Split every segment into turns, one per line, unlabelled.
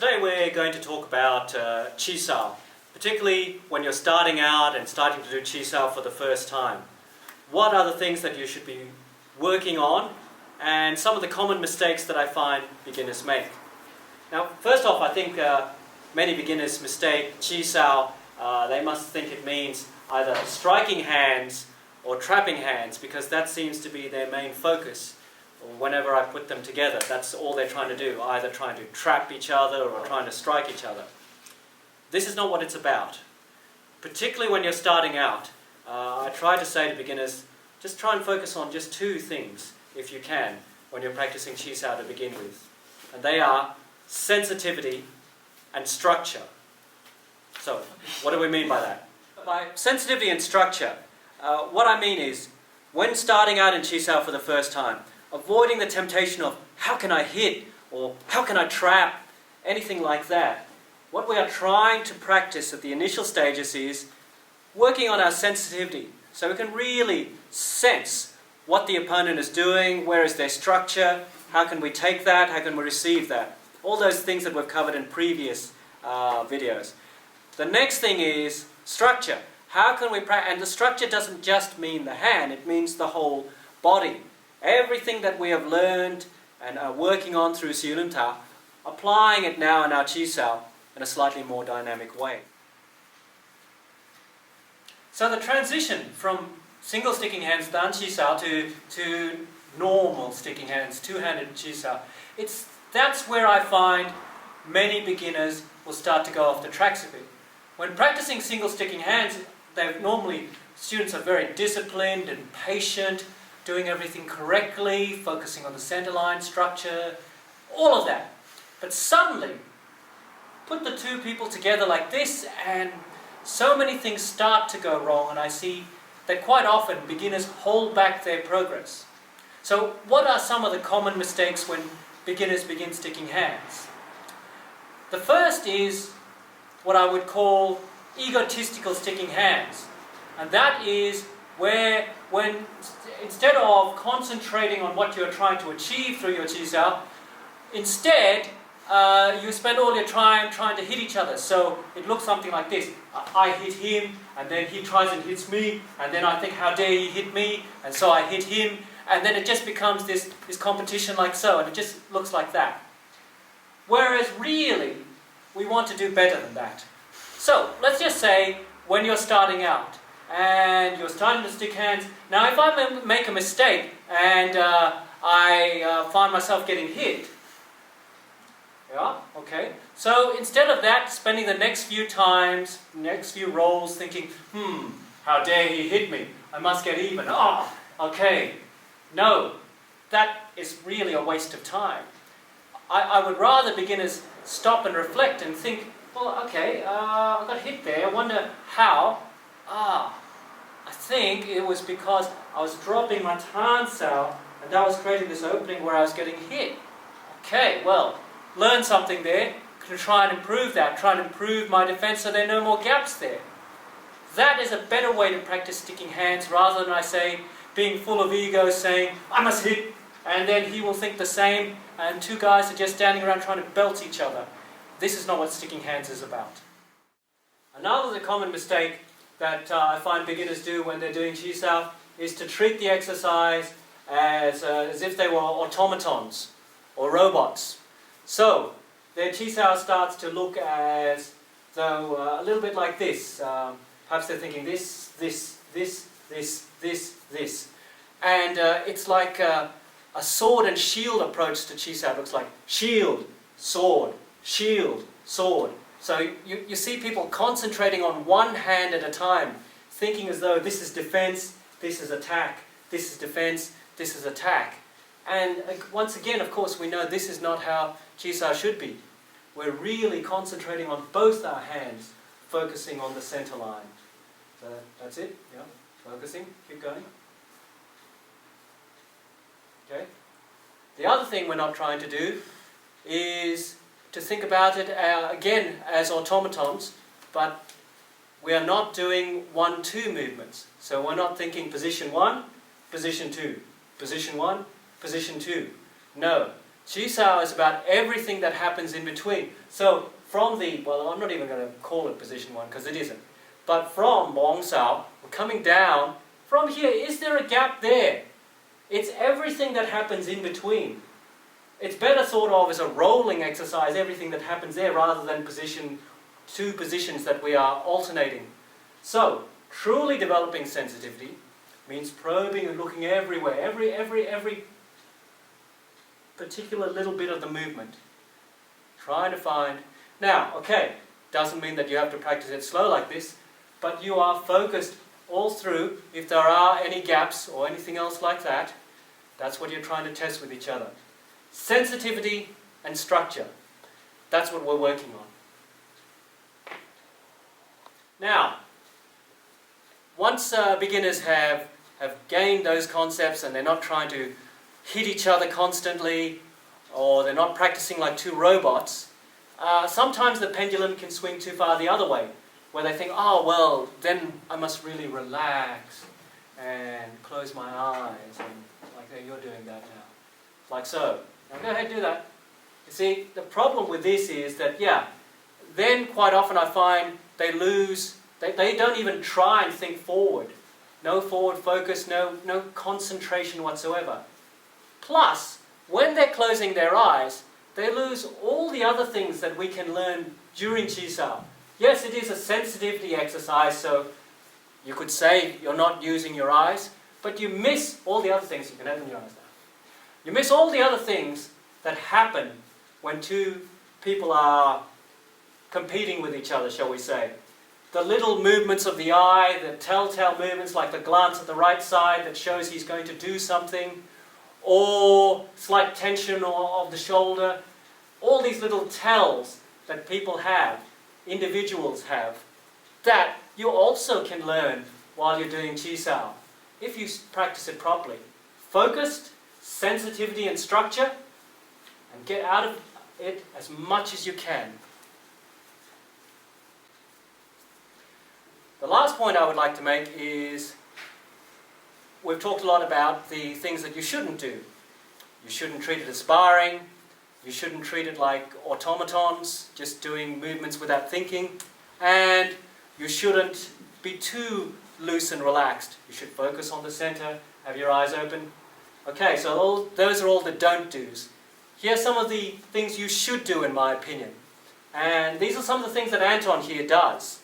Today we're going to talk about Chi Sau, particularly when you're starting out and starting to do Chi Sau for the first time. What are the things that you should be working on, and some of the common mistakes that I find beginners make. Now, first off, I think many beginners mistake Chi Sau. They must think it means either striking hands or trapping hands, because that seems to be their main focus. Whenever I put them together, that's all they're trying to do, either trying to trap each other or trying to strike each other. This is not what it's about. Particularly when you're starting out, I try to say to beginners, just try and focus on just two things, if you can, when you're practicing Chi Sau to begin with. And they are sensitivity and structure. So, what do we mean by that? By sensitivity and structure, what I mean is, when starting out in Chi Sau for the first time, avoiding the temptation of how can I hit or how can I trap, anything like that. What we are trying to practice at the initial stages is working on our sensitivity, so we can really sense what the opponent is doing, where is their structure, how can we take that, how can we receive that. All those things that we've covered in previous videos. The next thing is structure. How can we practice? And the structure doesn't just mean the hand, it means the whole body. Everything that we have learned and are working on through Siulun Ta, applying it now in our Chi Sau in a slightly more dynamic way. So the transition from single sticking hands Dan Chi Sau to normal sticking hands, two-handed Chi Sau, that's where I find many beginners will start to go off the tracks a bit. When practicing single sticking hands, students are very disciplined and patient, doing everything correctly, focusing on the center line, structure, all of that. But suddenly, put the two people together like this and so many things start to go wrong, and I see that quite often beginners hold back their progress. So what are some of the common mistakes when beginners begin sticking hands? The first is what I would call egotistical sticking hands. And that is where instead of concentrating on what you're trying to achieve through your Chi Sau, instead you spend all your time trying to hit each other. So it looks something like this. I hit him, and then he tries and hits me, and then I think, how dare he hit me, and so I hit him, and then it just becomes this competition like so, and it just looks like that. Whereas really, we want to do better than that. So let's just say when you're starting out, and you're starting to stick hands. Now if I make a mistake and I find myself getting hit, yeah, okay. So instead of that, spending the next few times, next few rolls thinking, how dare he hit me, I must get even, okay. No, that is really a waste of time. I would rather beginners stop and reflect and think, well, okay, I got hit there, I wonder how. I think it was because I was dropping my Tan Sau, and that was creating this opening where I was getting hit. Okay, well, learn something there, can try and improve that, try and improve my defense so there are no more gaps there. That is a better way to practice sticking hands, rather than I say, being full of ego, saying, I must hit, and then he will think the same, and two guys are just standing around trying to belt each other. This is not what sticking hands is about. Another common mistake that I find beginners do when they're doing Chi Sau is to treat the exercise as if they were automatons or robots. So their Chi Sau starts to look as though a little bit like this. Perhaps they're thinking this, and it's like a sword and shield approach to Chi Sau. It looks like shield, sword, shield, sword. So you see people concentrating on one hand at a time, thinking as though this is defense, this is attack, this is defense, this is attack. And once again, of course, we know this is not how Chi Sau should be. We're really concentrating on both our hands, focusing on the center line. So that's it, yeah, focusing, keep going. Okay. The other thing we're not trying to do is to think about it again as automatons, but we are not doing 1-2 movements. So we're not thinking position 1, position 2, position 1, position 2. No. Chi Sau is about everything that happens in between. So from the, well, I'm not even going to call it position 1 because it isn't. But from Bong Sau, we're coming down. From here, is there a gap there? It's everything that happens in between. It's better thought of as a rolling exercise, everything that happens there, rather than two positions that we are alternating. So, truly developing sensitivity means probing and looking everywhere, every particular little bit of the movement. Trying to find. Now, okay, doesn't mean that you have to practice it slow like this, but you are focused all through. If there are any gaps or anything else like that, that's what you're trying to test with each other. Sensitivity and structure. That's what we're working on. Now, once beginners have gained those concepts and they're not trying to hit each other constantly, or they're not practicing like two robots, sometimes the pendulum can swing too far the other way, where they think, oh, well, then I must really relax and close my eyes, and like, hey, you're doing that now. Like so. Now go ahead and do that. You see, the problem with this is that, yeah, then quite often I find they lose, they don't even try and think forward. No forward focus, no concentration whatsoever. Plus, when they're closing their eyes, they lose all the other things that we can learn during Chi Sau. Yes, it is a sensitivity exercise, so you could say you're not using your eyes, but you miss all the other things. You can open your eyes now. You miss all the other things that happen when two people are competing with each other, shall we say. The little movements of the eye, the telltale movements like the glance at the right side that shows he's going to do something, or slight tension of the shoulder. All these little tells that people have, individuals have, that you also can learn while you're doing Chi Sau, if you practice it properly. Focused, sensitivity and structure, and get out of it as much as you can. The last point I would like to make is, we've talked a lot about the things that you shouldn't do. You shouldn't treat it as sparring. You shouldn't treat it like automatons, just doing movements without thinking. And you shouldn't be too loose and relaxed. You should focus on the center, have your eyes open. Okay, so those are all the don't do's. Here are some of the things you should do, in my opinion. And these are some of the things that Anton here does.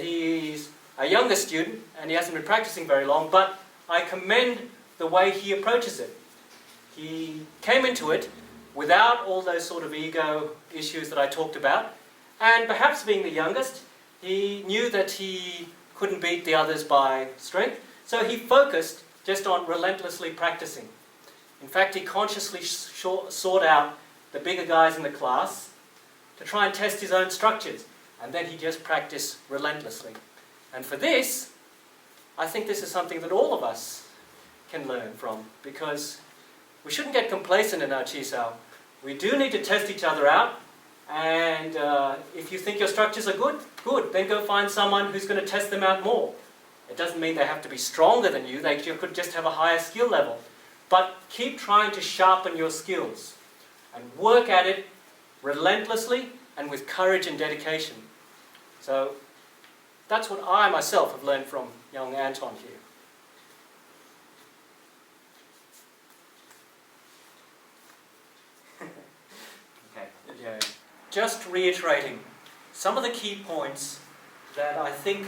He's a younger student and he hasn't been practicing very long, but I commend the way he approaches it. He came into it without all those sort of ego issues that I talked about, and perhaps being the youngest, he knew that he couldn't beat the others by strength, so he focused just on relentlessly practicing. In fact, he consciously sought out the bigger guys in the class to try and test his own structures, and then he just practiced relentlessly. And for this, I think this is something that all of us can learn from, because we shouldn't get complacent in our Chi Sau. We do need to test each other out, and if you think your structures are good, then go find someone who's going to test them out more. It doesn't mean they have to be stronger than you, they could just have a higher skill level. But keep trying to sharpen your skills and work at it relentlessly and with courage and dedication. So that's what I myself have learned from young Anton here. Okay. Yeah. Just reiterating some of the key points that I think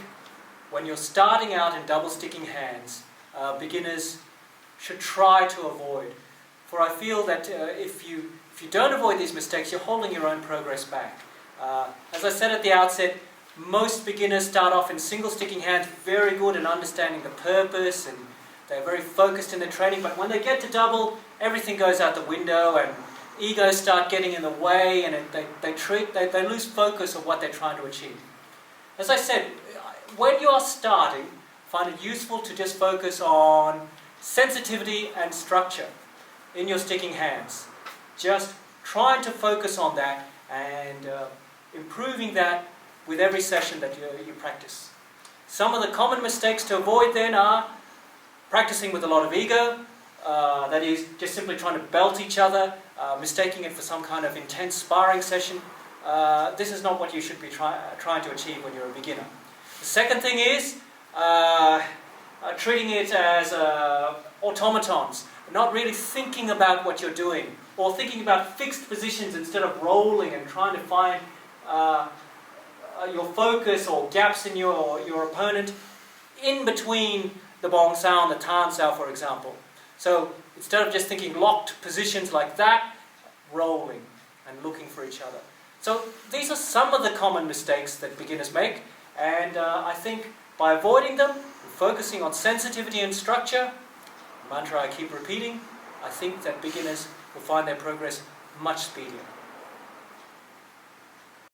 when you're starting out in double sticking hands, beginners should try to avoid. For I feel that if you don't avoid these mistakes, you're holding your own progress back. As I said at the outset, most beginners start off in single sticking hands, very good in understanding the purpose, and they're very focused in their training, but when they get to double, everything goes out the window and egos start getting in the way, and they lose focus of what they're trying to achieve. As I said, when you are starting, find it useful to just focus on sensitivity and structure in your sticking hands. Just trying to focus on that and improving that with every session that you practice. Some of the common mistakes to avoid then are practicing with a lot of ego, that is just simply trying to belt each other, mistaking it for some kind of intense sparring session. This is not what you should be trying to achieve when you're a beginner. The second thing is treating it as automatons, not really thinking about what you're doing, or thinking about fixed positions instead of rolling and trying to find your focus or gaps in your opponent in between the bong Sau and the Tan Sau, for example. So instead of just thinking locked positions like that, rolling and looking for each other. So these are some of the common mistakes that beginners make, and I think by avoiding them, focusing on sensitivity and structure, a mantra I keep repeating, I think that beginners will find their progress much speedier.